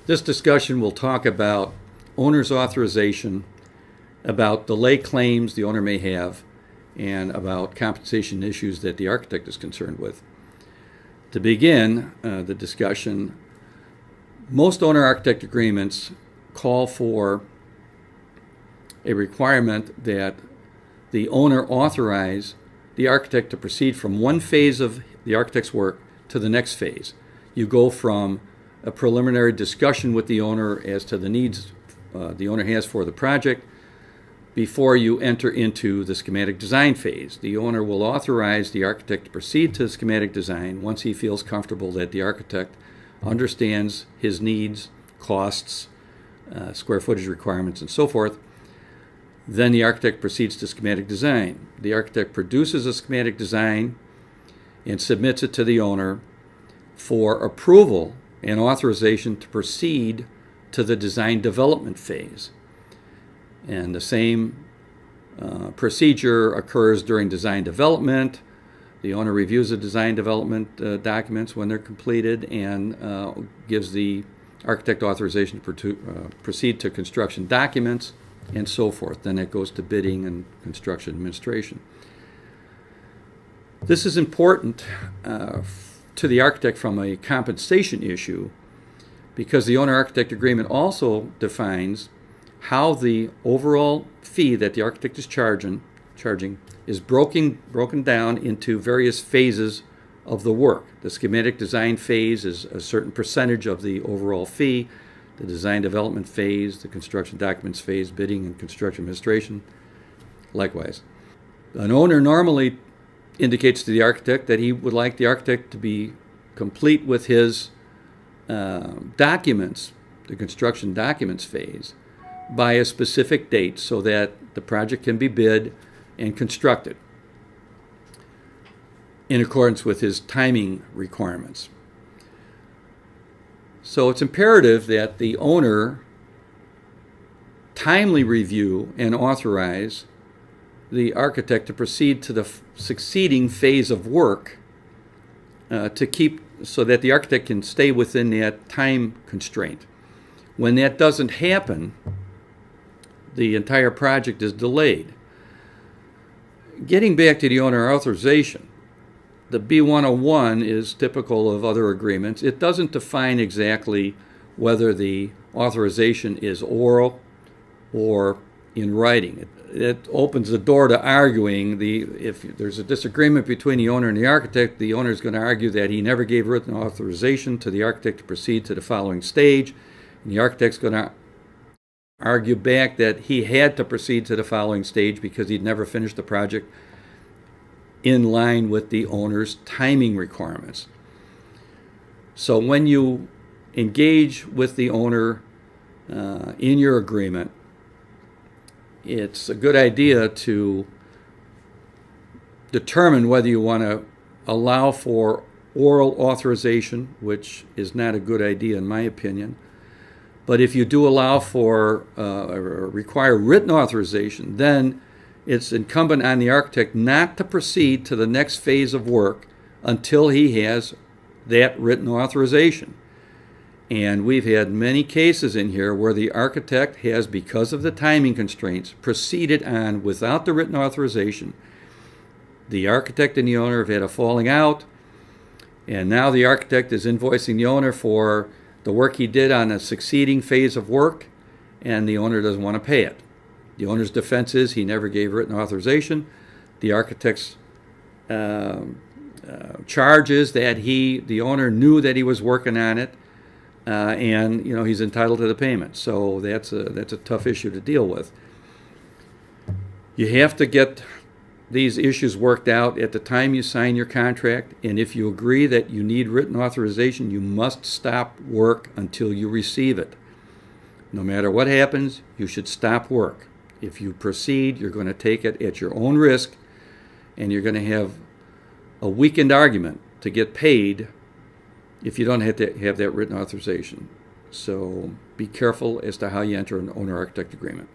This discussion will talk about owner's authorization, about delay claims the owner may have, and about compensation issues that the architect is concerned with. To begin the discussion, most owner-architect agreements call for a requirement that the owner authorize the architect to proceed from one phase of the architect's work to the next phase. You go from a preliminary discussion with the owner as to the needs the owner has for the project before you enter into the schematic design phase. The owner will authorize the architect to proceed to schematic design once he feels comfortable that the architect understands his needs, costs, square footage requirements, and so forth. Then the architect proceeds to schematic design. The architect produces a schematic design and submits it to the owner for approval and authorization to proceed to the design development phase. And the same procedure occurs during design development. The owner reviews the design development documents when they're completed and gives the architect authorization to proceed to construction documents and so forth. Then it goes to bidding and construction administration. This is important to the architect from a compensation issue because the owner-architect agreement also defines how the overall fee that the architect is charging is broken down into various phases of the work. The schematic design phase is a certain percentage of the overall fee. The design development phase, the construction documents phase, bidding and construction administration, likewise. An owner normally indicates to the architect that he would like the architect to be complete with his documents, the construction documents phase, by a specific date so that the project can be bid and constructed in accordance with his timing requirements. So it's imperative that the owner timely review and authorize the architect to proceed to the succeeding phase of work to keep so that the architect can stay within that time constraint. When that doesn't happen, the entire project is delayed. Getting back to the owner authorization, the B101 is typical of other agreements. It doesn't define exactly whether the authorization is oral or in writing. It opens the door to arguing. If there's a disagreement between the owner and the architect, the owner is going to argue that he never gave written authorization to the architect to proceed to the following stage, and the architect's going to argue back that he had to proceed to the following stage because he'd never finished the project in line with the owner's timing requirements. So when you engage with the owner in your agreement, it's a good idea to determine whether you want to allow for oral authorization, which is not a good idea in my opinion. But if you do allow for or require written authorization, then it's incumbent on the architect not to proceed to the next phase of work until he has that written authorization. And we've had many cases in here where the architect has, because of the timing constraints, proceeded on without the written authorization. The architect and the owner have had a falling out, and now the architect is invoicing the owner for the work he did on a succeeding phase of work, and the owner doesn't want to pay it. The owner's defense is he never gave written authorization. The architect's charge is that the owner knew that he was working on it, and he's entitled to the payment. So that's a tough issue to deal with. You have to get these issues worked out at the time you sign your contract, and if you agree that you need written authorization, you must stop work until you receive it. No matter what happens, you should stop work. If you proceed, you're going to take it at your own risk, and you're going to have a weakened argument to get paid if you don't have that written authorization. So be careful as to how you enter an owner-architect agreement.